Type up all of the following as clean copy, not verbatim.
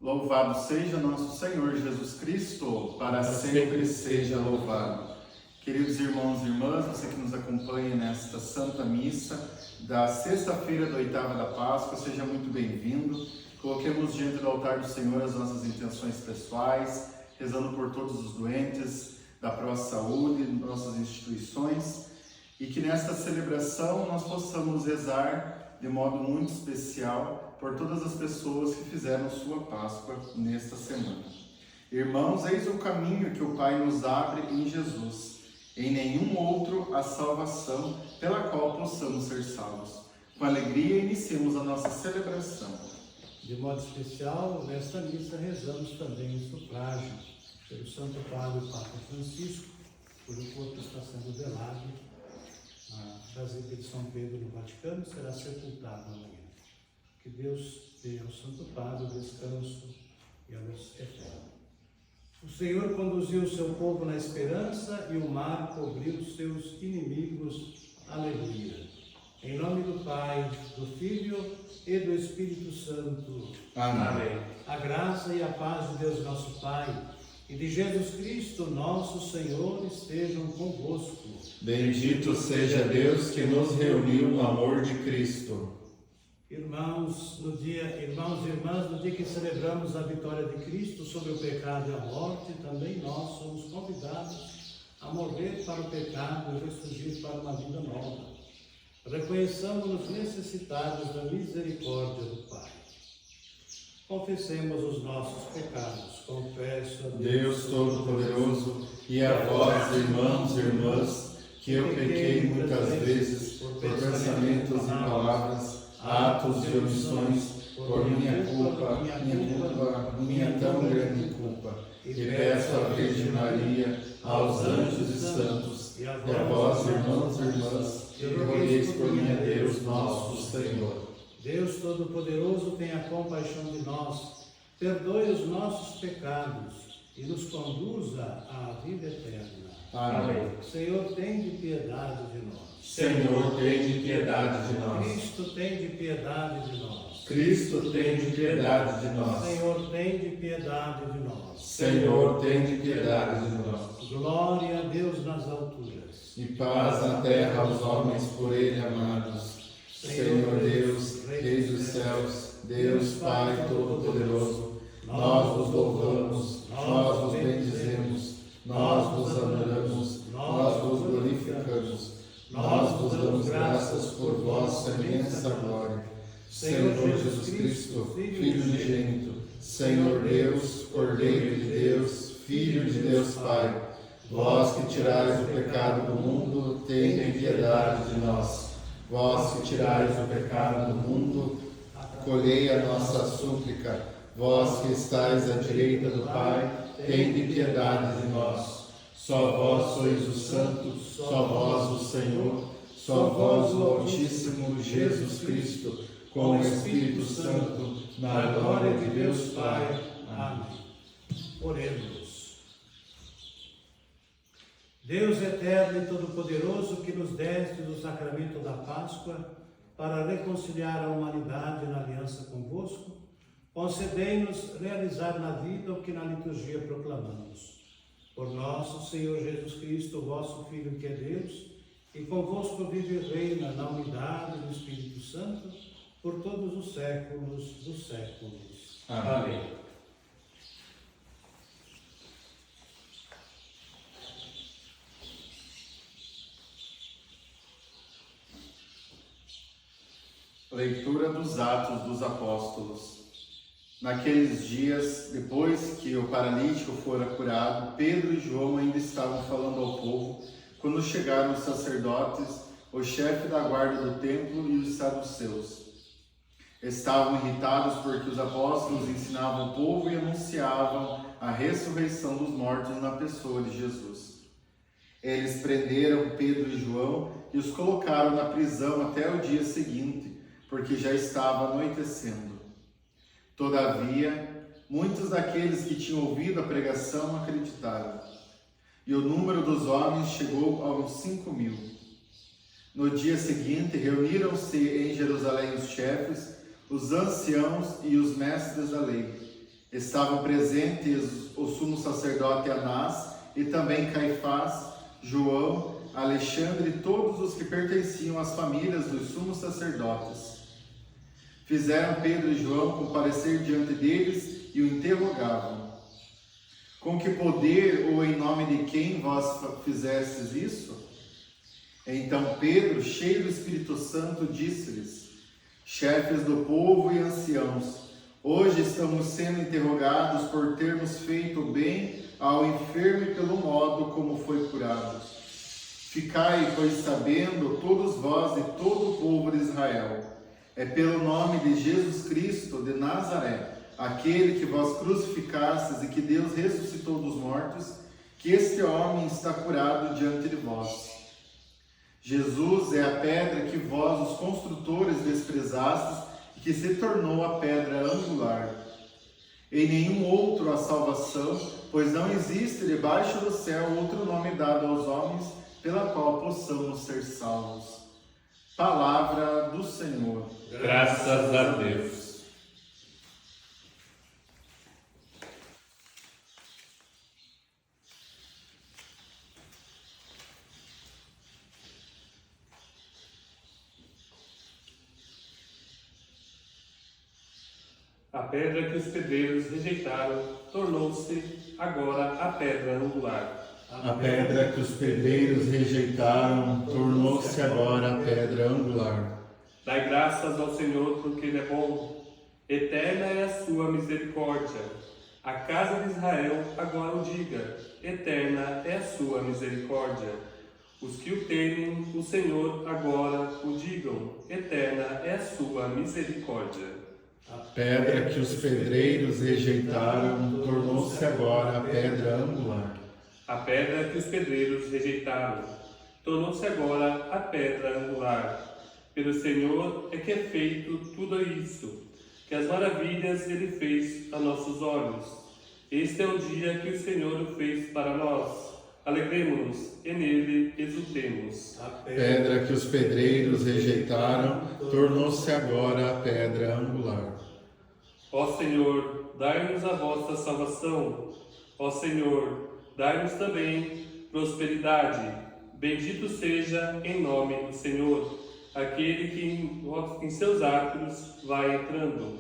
Louvado seja nosso Senhor Jesus Cristo, para sempre seja louvado. Queridos irmãos e irmãs, você que nos acompanha nesta Santa Missa da sexta-feira da oitava da Páscoa, seja muito bem-vindo. Coloquemos diante do altar do Senhor as nossas intenções pessoais, rezando por todos os doentes da pró-saúde, nossas instituições, e que nesta celebração nós possamos rezar de modo muito especial por todas as pessoas que fizeram sua Páscoa nesta semana. Irmãos, eis o caminho que o Pai nos abre em Jesus. Em nenhum outro há salvação pela qual possamos ser salvos. Com alegria iniciemos a nossa celebração. De modo especial, nesta missa rezamos também o sufrágio pelo Santo Padre Papa Francisco, cujo corpo está sendo velado na Basílica de São Pedro no Vaticano e será sepultado amanhã. Que Deus dê ao Santo Padre o descanso e a luz eterna. O Senhor conduziu o seu povo na esperança e o mar cobriu os seus inimigos. Aleluia. Em nome do Pai, do Filho e do Espírito Santo. Amém. A graça e a paz de Deus nosso Pai e de Jesus Cristo nosso Senhor estejam convosco. Bendito seja Deus que nos reuniu no amor de Cristo. Irmãos e irmãs, no dia que celebramos a vitória de Cristo sobre o pecado e a morte, também nós somos convidados a morrer para o pecado e ressurgir para uma vida nova. Reconheçamos-nos necessitados da misericórdia do Pai. Confessemos os nossos pecados. Confesso a Deus Todo-Poderoso e a vós, irmãos e irmãs, que eu pequei muitas vezes por pensamentos e palavras, atos e omissões, por minha tão grande culpa. E peço à Virgem Maria, aos anjos e santos, e a vós, irmãos e irmãs, que rogueis por mim a Deus nosso Senhor. Deus Todo-Poderoso, tenha compaixão de nós, perdoe os nossos pecados e nos conduza à vida eterna. Amém. Senhor, tem de piedade de nós. Senhor, tem de piedade de nós. Cristo, tem de piedade de nós. Cristo, tem de piedade de nós. Senhor, tem de piedade de nós. Senhor, tem de piedade de nós. Glória a Deus nas alturas. E paz na terra aos homens por Ele amados. Senhor Deus, Rei dos céus, Deus Pai Todo-Poderoso, nós vos louvamos, nós vos bendizemos, nós vos adoramos, nós vos glorificamos, nós vos damos graças por vossa imensa glória. Senhor Jesus Cristo, Filho unigênito, Senhor Deus, Cordeiro de Deus, Filho de Deus Pai, vós que tirais o pecado do mundo, tende piedade de nós. Vós que tirais o pecado do mundo, acolhei a nossa súplica. Vós que estais à direita do Pai, tende piedade de nós. Só vós sois o Santo, só vós o Senhor, só vós o Altíssimo Jesus Cristo, com o Espírito Santo, na glória de Deus Pai. Amém. Oremos. Deus eterno e todo-poderoso, que nos deste do sacramento da Páscoa para reconciliar a humanidade na aliança convosco, concedei-nos realizar na vida o que na liturgia proclamamos. Por nosso Senhor Jesus Cristo, vosso Filho que é Deus, e convosco vive e reina na unidade do Espírito Santo, por todos os séculos dos séculos. Amém. Leitura dos Atos dos Apóstolos. Naqueles dias, depois que o paralítico fora curado, Pedro e João ainda estavam falando ao povo, quando chegaram os sacerdotes, o chefe da guarda do templo e os saduceus. Estavam irritados porque os apóstolos ensinavam o povo e anunciavam a ressurreição dos mortos na pessoa de Jesus. Eles prenderam Pedro e João e os colocaram na prisão até o dia seguinte, porque já estava anoitecendo. Todavia, muitos daqueles que tinham ouvido a pregação acreditaram, e o número dos homens chegou aos 5.000. No dia seguinte, reuniram-se em Jerusalém os chefes, os anciãos e os mestres da lei. Estavam presentes o sumo sacerdote Anás e também Caifás, João, Alexandre e todos os que pertenciam às famílias dos sumos sacerdotes. Fizeram Pedro e João comparecer diante deles e o interrogavam: com que poder ou em nome de quem vós fizestes isso? Então Pedro, cheio do Espírito Santo, disse-lhes: chefes do povo e anciãos, hoje estamos sendo interrogados por termos feito bem ao enfermo e pelo modo como foi curado. Ficai, pois, sabendo, todos vós e todo o povo de Israel, é pelo nome de Jesus Cristo de Nazaré, aquele que vós crucificastes e que Deus ressuscitou dos mortos, que este homem está curado diante de vós. Jesus é a pedra que vós, os construtores, desprezastes e que se tornou a pedra angular. Em nenhum outro há salvação, pois não existe debaixo do céu outro nome dado aos homens pela qual possamos ser salvos. Palavra do Senhor. Graças a Deus. A pedra que os pedreiros rejeitaram tornou-se agora a pedra angular. A pedra que os pedreiros rejeitaram tornou-se agora a pedra angular. Dai graças ao Senhor porque Ele é bom. Eterna é a sua misericórdia. A casa de Israel agora o diga. Eterna é a sua misericórdia. Os que o temem, o Senhor agora o digam. Eterna é a sua misericórdia. A pedra que os pedreiros rejeitaram tornou-se agora a pedra angular. A pedra que os pedreiros rejeitaram tornou-se agora a pedra angular. Pelo Senhor é que é feito tudo isso, que as maravilhas Ele fez a nossos olhos. Este é o dia que o Senhor o fez para nós. Alegremo-nos e nele exultemos. A pedra que os pedreiros rejeitaram tornou-se agora a pedra angular. Ó Senhor, dai-nos a vossa salvação. Ó Senhor, dai-nos também prosperidade. Bendito seja em nome do Senhor, aquele que em seus átrios vai entrando.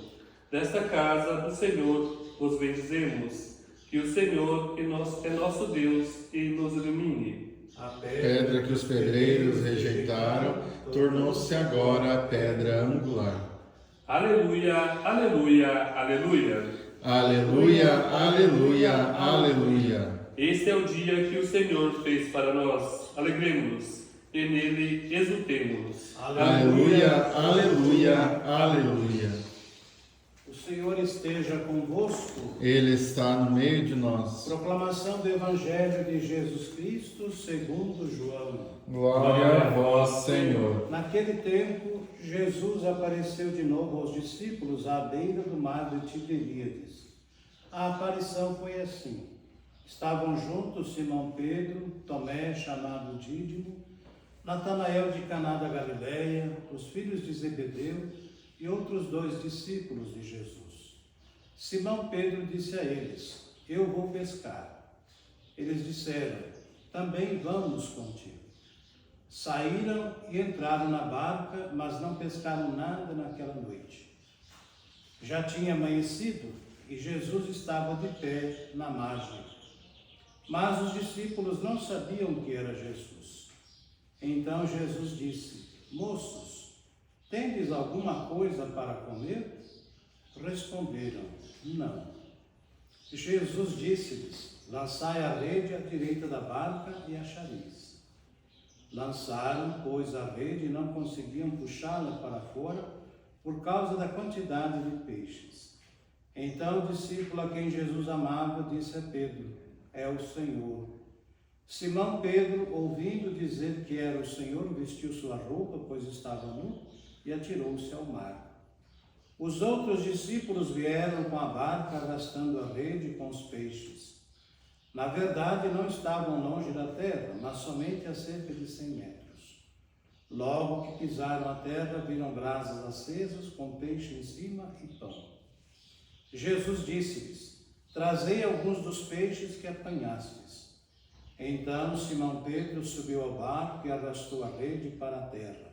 Desta casa do Senhor vos bendizemos. Que o Senhor é nosso Deus e nos ilumine. A pedra que os pedreiros rejeitaram tornou-se agora a pedra angular. Aleluia, aleluia, aleluia. Aleluia, aleluia, aleluia. Este é o dia que o Senhor fez para nós. Alegremos-nos e nele exultemos. Aleluia, aleluia, aleluia. O Senhor esteja convosco. Ele está no meio de nós. Proclamação do Evangelho de Jesus Cristo segundo João. Glória a vós, Senhor. Naquele tempo, Jesus apareceu de novo aos discípulos à beira do mar de Tiberíades. A aparição foi assim. Estavam juntos Simão Pedro, Tomé, chamado Dídimo, Natanael de Caná da Galileia, os filhos de Zebedeu e outros 2 discípulos de Jesus. Simão Pedro disse a eles: eu vou pescar. Eles disseram: também vamos contigo. Saíram e entraram na barca, mas não pescaram nada naquela noite. Já tinha amanhecido e Jesus estava de pé na margem. Mas os discípulos não sabiam que era Jesus. Então Jesus disse: moços, tendes alguma coisa para comer? Responderam: não. Jesus disse-lhes: lançai a rede à direita da barca e achareis. Lançaram, pois, a rede e não conseguiam puxá-la para fora por causa da quantidade de peixes. Então o discípulo a quem Jesus amava disse a Pedro: é o Senhor. Simão Pedro, ouvindo dizer que era o Senhor, vestiu sua roupa, pois estava nu, e atirou-se ao mar. Os outros discípulos vieram com a barca, arrastando a rede com os peixes. Na verdade, não estavam longe da terra, mas somente a cerca de 100 metros. Logo que pisaram a terra, viram brasas acesas com peixe em cima e pão. Jesus disse-lhes: trazei alguns dos peixes que apanhastes. Então Simão Pedro subiu ao barco e arrastou a rede para a terra.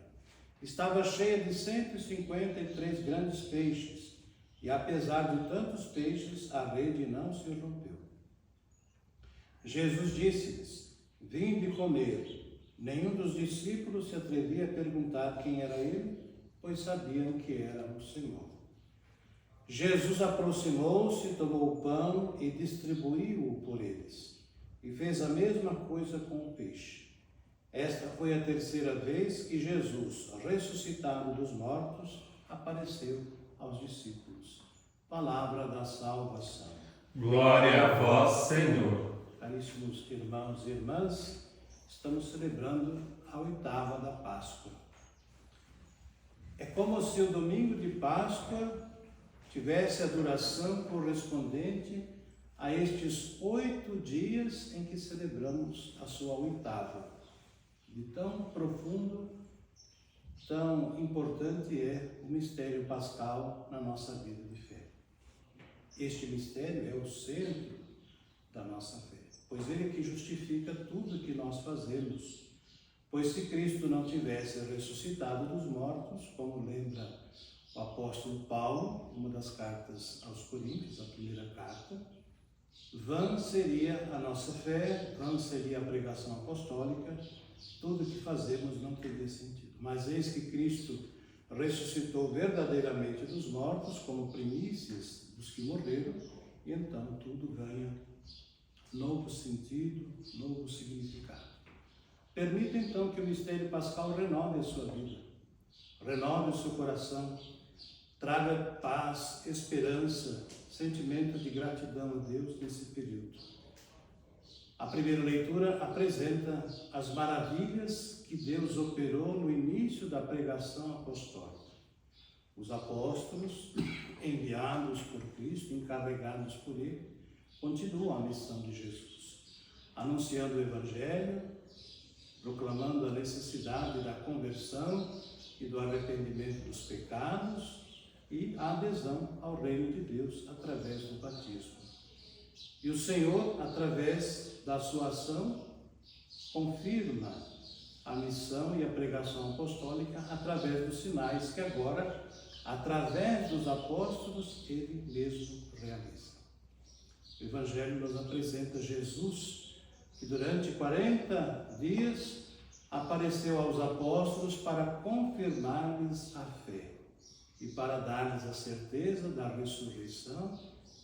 Estava cheia de 153 grandes peixes, e apesar de tantos peixes, a rede não se rompeu. Jesus disse-lhes: vinde comer. Nenhum dos discípulos se atrevia a perguntar quem era ele, pois sabiam que era o Senhor. Jesus aproximou-se, tomou o pão e distribuiu-o por eles, e fez a mesma coisa com o peixe. Esta foi a terceira vez que Jesus, ressuscitado dos mortos, apareceu aos discípulos. Palavra da salvação. Glória a vós, Senhor. Caríssimos irmãos e irmãs, estamos celebrando a oitava da Páscoa. É como se o domingo de Páscoa tivesse a duração correspondente a estes 8 dias em que celebramos a sua oitava. De tão profundo, tão importante é o mistério pascal na nossa vida de fé. Este mistério é o centro da nossa fé, pois ele que justifica tudo que nós fazemos. Pois se Cristo não tivesse ressuscitado dos mortos, como lembra o apóstolo Paulo, uma das cartas aos Coríntios, a primeira carta, vã seria a nossa fé, vã seria a pregação apostólica, tudo que fazemos não teria sentido. Mas eis que Cristo ressuscitou verdadeiramente dos mortos, como primícias dos que morreram, e então tudo ganha novo sentido, novo significado. Permita então que o mistério pascal renove a sua vida, renove o seu coração, traga paz, esperança, sentimento de gratidão a Deus nesse período. A primeira leitura apresenta as maravilhas que Deus operou no início da pregação apostólica. Os apóstolos, enviados por Cristo, encarregados por Ele, continuam a missão de Jesus, anunciando o Evangelho, proclamando a necessidade da conversão e do arrependimento dos pecados e a adesão ao reino de Deus através do batismo. E o Senhor, através da sua ação, confirma a missão e a pregação apostólica através dos sinais que agora, através dos apóstolos, Ele mesmo realiza. O Evangelho nos apresenta Jesus, que durante 40 dias apareceu aos apóstolos para confirmar-lhes a fé e para dar-lhes a certeza da ressurreição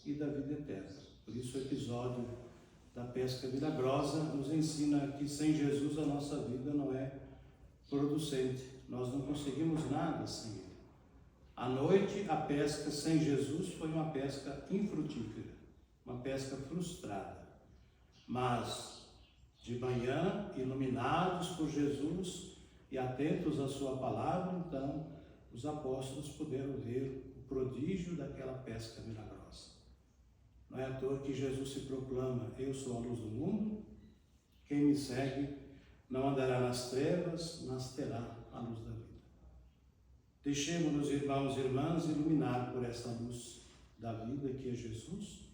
e da vida eterna. Por isso o episódio da pesca milagrosa nos ensina que sem Jesus a nossa vida não é producente. Nós não conseguimos nada sem Ele. À noite, a pesca sem Jesus foi uma pesca infrutífera, uma pesca frustrada. Mas, de manhã, iluminados por Jesus e atentos à sua palavra, então, os apóstolos puderam ver o prodígio daquela pesca milagrosa. Não é à toa que Jesus se proclama: eu sou a luz do mundo, quem me segue não andará nas trevas, mas terá a luz da vida. Deixemos-nos, irmãos e irmãs, iluminar por essa luz da vida que é Jesus,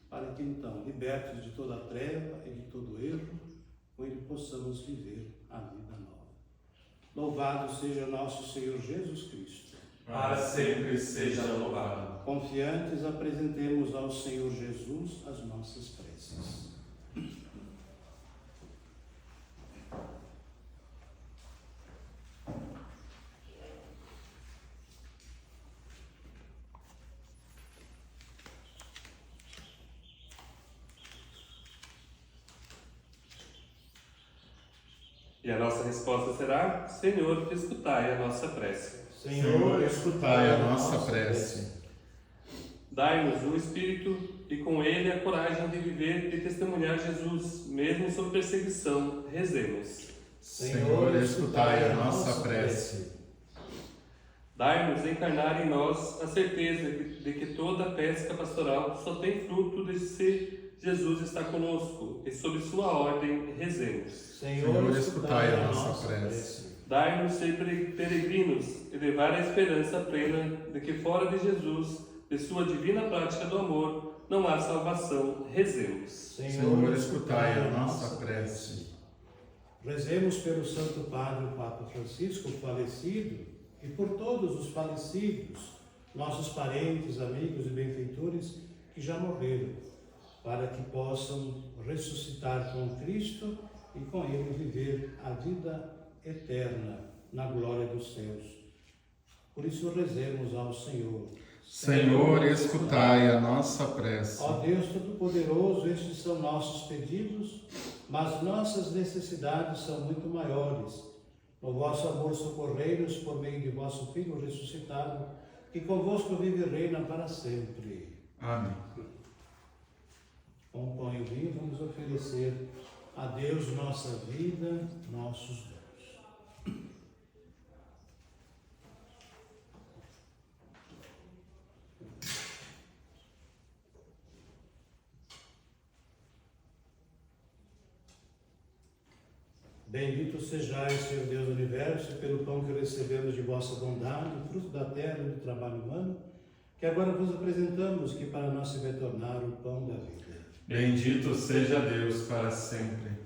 para que então, libertos de toda a treva e de todo erro, com Ele possamos viver a vida nova. Louvado seja nosso Senhor Jesus Cristo. Para sempre seja louvado. Confiantes, apresentemos ao Senhor Jesus as nossas preces. E a nossa resposta será: Senhor, escutai a nossa prece. Senhor, escutai a nossa prece. Dai-nos o Espírito e com ele a coragem de viver e testemunhar Jesus, mesmo sob perseguição. Rezemos. Senhor, escutai a nossa prece. Dai-nos encarnar em nós a certeza de que toda pesca pastoral só tem fruto de se Jesus está conosco, e sob sua ordem rezemos. Senhor, escutai a nossa prece. Dai-nos ser peregrinos e levar a esperança plena de que fora de Jesus De sua divina prática do amor, não há salvação. Rezemos. Senhor, escutai a nossa prece. Rezemos pelo Santo Padre, o Papa Francisco, falecido, e por todos os falecidos, nossos parentes, amigos e benfeitores que já morreram, para que possam ressuscitar com Cristo e com Ele viver a vida eterna na glória dos céus. Por isso rezemos ao Senhor. Senhor, escutai a nossa prece. Ó Deus Todo-Poderoso, estes são nossos pedidos, mas nossas necessidades são muito maiores. No vosso amor socorrei-nos por meio de vosso Filho ressuscitado, que convosco vive e reina para sempre. Amém. Com o pão e o vinho vamos oferecer a Deus nossa vida, nossos dons. Bendito sejais, Senhor Deus do Universo, pelo pão que recebemos de vossa bondade, fruto da terra e do trabalho humano, que agora vos apresentamos, que para nós se vai tornar o pão da vida. Bendito seja Deus para sempre.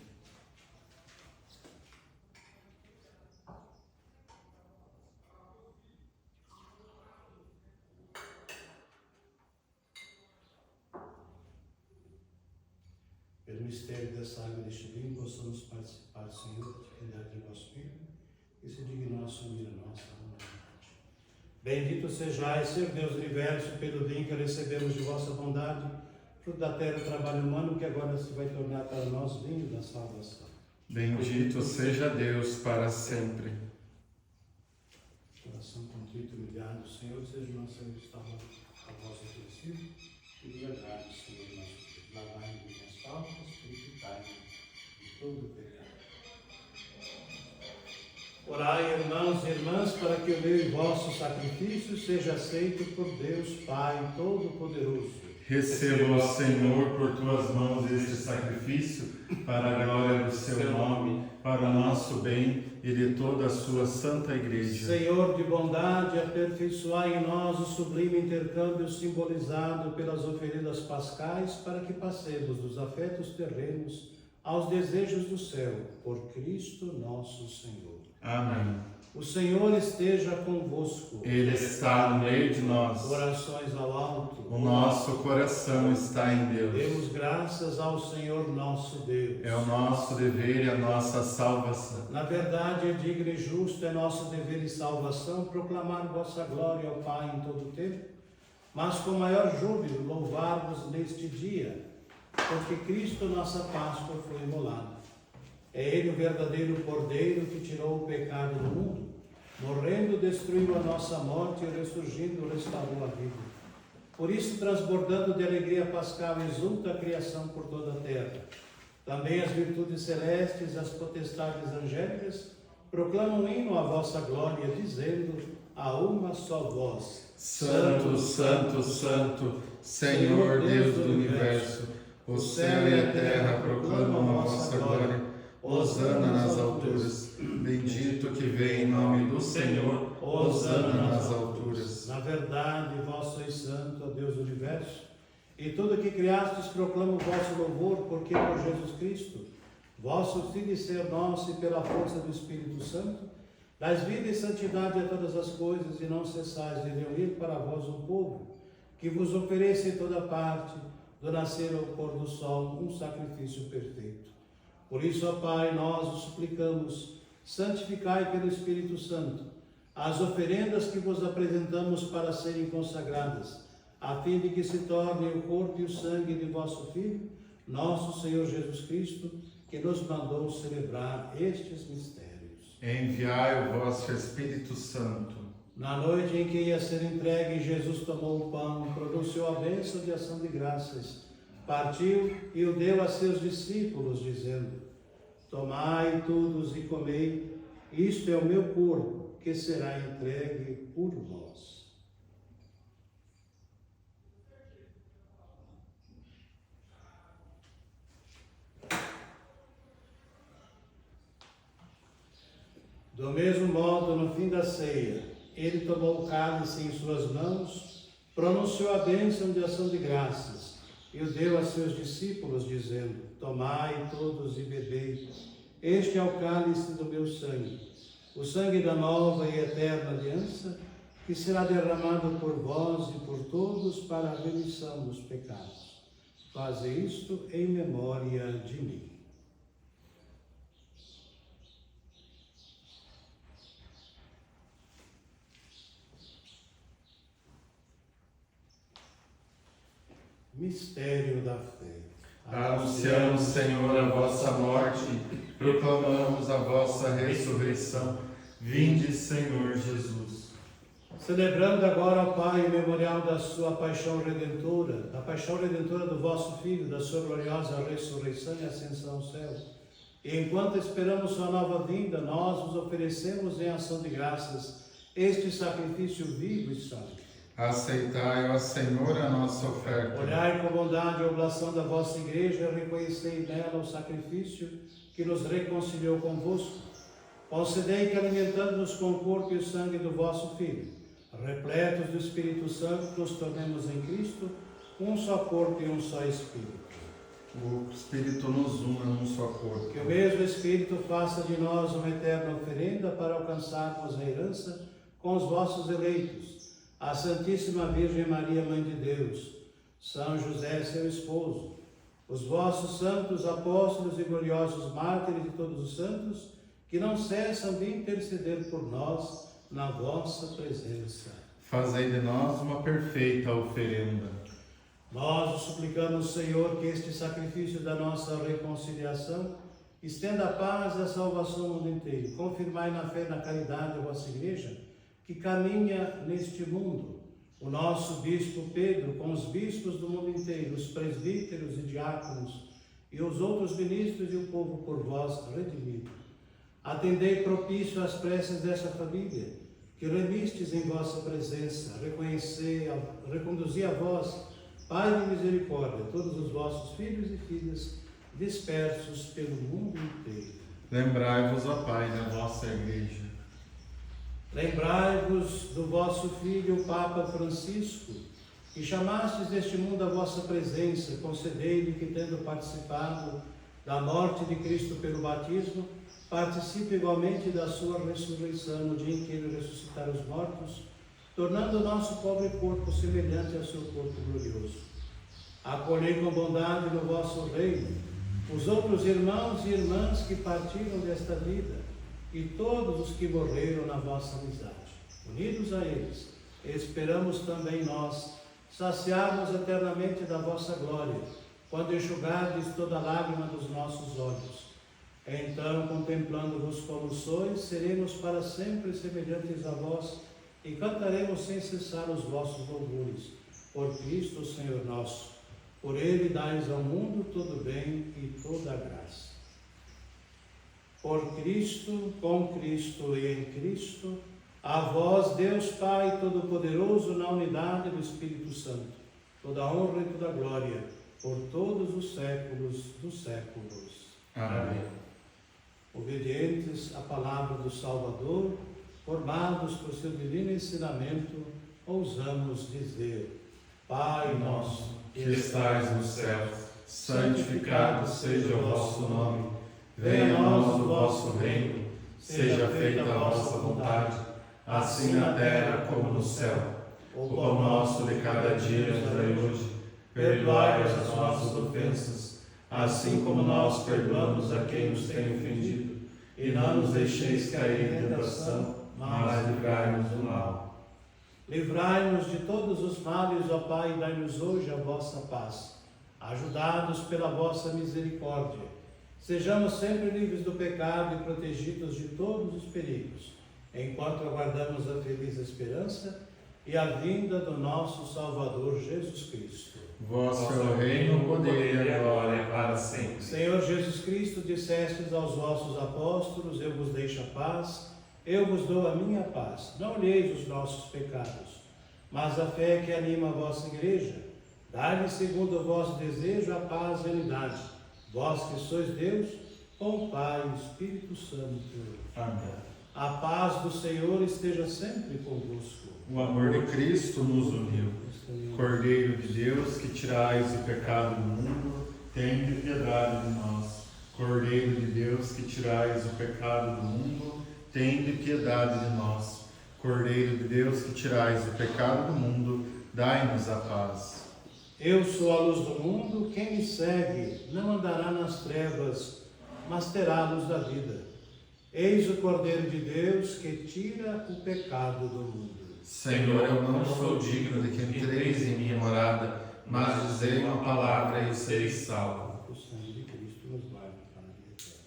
Pelo mistério dessa água deste vinho, possamos participar, Senhor, da divindade de vosso Filho, e se dignar assumir a nossa humanidade. Bendito sejais, Senhor Deus do Universo, pelo vinho que recebemos de vossa bondade, fruto da terra e do trabalho humano, que agora se vai tornar para nós vinho da salvação. Bendito seja Deus para sempre. Coração contrito e humilhado, Senhor, seja o nosso restauro a vosso oferecido, e nos agrade, Senhor, nosso Deus. Lavai-nos minhas faltas, purificai-nos de todo o pecado. Orai, irmãos e irmãs, para que o meu e vosso sacrifício seja aceito por Deus Pai Todo-Poderoso. Receba, Senhor, por tuas mãos este sacrifício, para a glória do seu nome, para o nosso bem e de toda a sua santa Igreja. Senhor de bondade, aperfeiçoai em nós o sublime intercâmbio simbolizado pelas oferendas pascais, para que passemos dos afetos terrenos aos desejos do céu, por Cristo nosso Senhor. Amém. O Senhor esteja convosco. Ele está no meio de nós. Orações ao alto. O nosso coração está em Deus. Demos graças ao Senhor nosso Deus. É o nosso dever e a nossa salvação. Na verdade, é digno e justo, é nosso dever e salvação proclamar vossa glória ao Pai em todo o tempo, mas com maior júbilo louvar-vos neste dia, porque Cristo, nossa Páscoa, foi imolado. É Ele o verdadeiro Cordeiro que tirou o pecado do mundo, morrendo, destruiu a nossa morte e ressurgindo, restaurou a vida. Por isso, transbordando de alegria pascal, exulta a criação por toda a terra. Também as virtudes celestes e as potestades angélicas proclamam hino à vossa glória, dizendo a uma só voz: Santo, Santo, Santo, Senhor Deus do Universo, o céu e a terra proclamam a vossa glória. Hosana nas alturas. Bendito que vem em nome do Senhor. Hosana nas alturas. Na verdade, vós sois santo, ó Deus do Universo, e tudo que criastes proclama o vosso louvor, porque por Jesus Cristo, vosso Filho e Senhor nosso, e pela força do Espírito Santo, dais vida e santidade a todas as coisas, e não cessais de reunir para vós um povo, que vos ofereça em toda parte, do nascer ao pôr do sol, um sacrifício perfeito. Por isso, ó Pai, nós o suplicamos, santificai pelo Espírito Santo as oferendas que vos apresentamos para serem consagradas, a fim de que se tornem o corpo e o sangue de vosso Filho, nosso Senhor Jesus Cristo, que nos mandou celebrar estes mistérios. Enviai o vosso Espírito Santo. Na noite em que ia ser entregue, Jesus tomou o pão, pronunciou a bênção de ação de graças, partiu e o deu a seus discípulos, dizendo: tomai todos e comei, isto é o meu corpo, que será entregue por vós. Do mesmo modo, no fim da ceia, ele tomou o cálice em suas mãos pronunciou a bênção de ação de graças e o deu a seus discípulos, dizendo: tomai todos e bebei, este é o cálice do meu sangue, o sangue da nova e eterna aliança, que será derramado por vós e por todos para a remissão dos pecados. Fazei isto em memória de mim. Mistério da fé. Anunciamos, Senhor, a vossa morte, proclamamos a vossa ressurreição. Vinde, Senhor Jesus. Celebrando agora, ó Pai, o memorial da sua paixão redentora, da paixão redentora do vosso Filho, da sua gloriosa ressurreição e ascensão ao céu. E enquanto esperamos sua nova vinda, nós vos oferecemos em ação de graças este sacrifício vivo e santo. Aceitai, ó Senhor, a nossa oferta. Olhai com bondade a oblação da vossa igreja, reconhecei nela o sacrifício que nos reconciliou convosco. Concedei que, alimentando-nos com o corpo e o sangue do vosso Filho, repletos do Espírito Santo, nos tornemos em Cristo um só corpo e um só Espírito. O Espírito nos una num só corpo. Que o mesmo Espírito faça de nós uma eterna oferenda para alcançarmos a herança com os vossos eleitos, a Santíssima Virgem Maria, Mãe de Deus, São José, seu esposo, os vossos santos apóstolos e gloriosos mártires de todos os santos, que não cessam de interceder por nós na vossa presença. Fazei de nós uma perfeita oferenda. Nós os suplicamos, Senhor, que este sacrifício da nossa reconciliação estenda a paz e a salvação ao mundo inteiro. Confirmai na fé e na caridade a vossa Igreja, que caminha neste mundo. O nosso Bispo Pedro, com os bispos do mundo inteiro, os presbíteros e diáconos, e os outros ministros e o povo por vós redimido. Atendei propício às preces dessa família, que remistes em vossa presença, reconduzi a vós, Pai de misericórdia, todos os vossos filhos e filhas dispersos pelo mundo inteiro. Lembrai-vos, ó Pai, da vossa Igreja. Lembrai-vos do vosso Filho, o Papa Francisco, que chamastes deste mundo a vossa presença, concedei-lhe que, tendo participado da morte de Cristo pelo batismo, participe igualmente da sua ressurreição no dia em que ele ressuscitar os mortos, tornando o nosso pobre corpo semelhante ao seu corpo glorioso. Acolhei com bondade no vosso reino os outros irmãos e irmãs que partiram desta vida e todos os que morreram na vossa amizade. Unidos a eles, esperamos também nós saciar-nos eternamente da vossa glória, quando enxugardes toda lágrima dos nossos olhos. Então, contemplando-vos como sois, seremos para sempre semelhantes a vós e cantaremos sem cessar os vossos louvores. Por Cristo, Senhor nosso. Por Ele dais ao mundo todo bem e toda graça. Por Cristo, com Cristo e em Cristo, a vós, Deus Pai Todo-Poderoso, na unidade do Espírito Santo, toda a honra e toda a glória, por todos os séculos dos séculos. Amém. Obedientes à palavra do Salvador, formados por seu divino ensinamento, ousamos dizer: Pai nosso, Que estais nos céus, santificado seja o vosso nome. Venha a nós o vosso reino. Seja feita a vossa vontade, assim na terra como no céu. O pão nosso de cada dia nos dai hoje. Perdoai as nossas ofensas, assim como nós perdoamos a quem nos tem ofendido. E não nos deixeis cair em tentação, mas livrai-nos do mal. Livrai-nos de todos os males, ó Pai, e dai-nos hoje a vossa paz. Ajudados pela vossa misericórdia, sejamos sempre livres do pecado e protegidos de todos os perigos, enquanto aguardamos a feliz esperança e a vinda do nosso Salvador Jesus Cristo. Vosso é o reino, o poder e a glória para sempre. Senhor Jesus Cristo, dissestes aos vossos apóstolos: eu vos deixo a paz, eu vos dou a minha paz. Não olheis os nossos pecados, mas a fé que anima a vossa igreja. Dai-lhe, segundo o vosso desejo, a paz e a unidade. Vós que sois Deus, com o Pai e o Espírito Santo. Amém. A paz do Senhor esteja sempre convosco. O amor de Cristo nos uniu. Cordeiro de Deus, que tirais o pecado do mundo, tende piedade de nós. Cordeiro de Deus, que tirais o pecado do mundo, tende piedade de nós. Cordeiro de Deus, que tirais o pecado do mundo, dai-nos a paz. Eu sou a luz do mundo, quem me segue não andará nas trevas, mas terá a luz da vida. Eis o Cordeiro de Deus que tira o pecado do mundo. Senhor, eu não sou digno de que entreis em minha morada, mas dizei uma palavra e sereis salvo. O sangue de Cristo nos guarda para a vida eterna.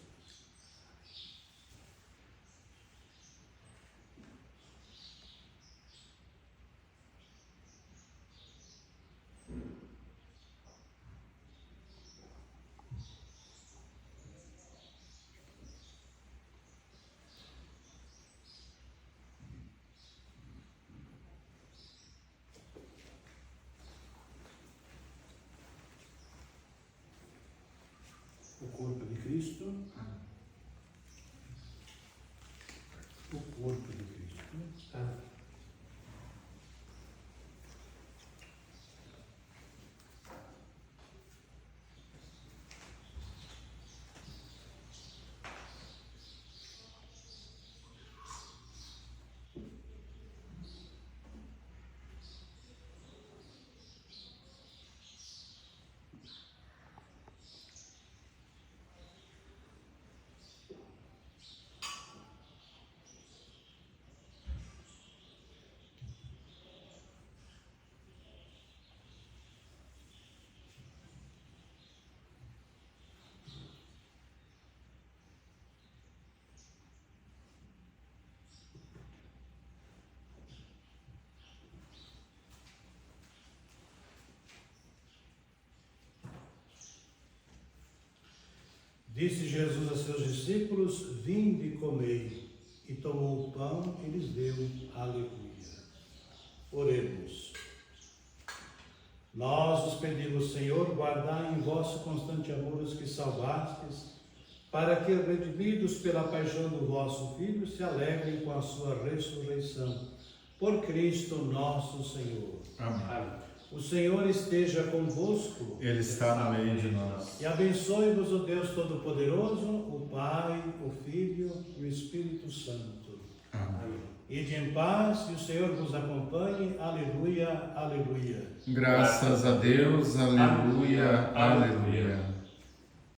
O corpo de Cristo. O corpo de Cristo. Disse Jesus a seus discípulos: vinde e comei. E tomou o pão e lhes deu. Aleluia. Oremos. Nós os pedimos, Senhor, guardai em vosso constante amor os que salvastes, para que, redimidos pela paixão do vosso Filho, se alegrem com a sua ressurreição. Por Cristo nosso Senhor. Amém. O Senhor esteja convosco. Ele está no meio de nós. E abençoe-vos o Deus Todo-Poderoso, o Pai, o Filho e o Espírito Santo. Amém. Ide em paz e o Senhor vos acompanhe. Aleluia, aleluia. Graças a Deus, aleluia, aleluia.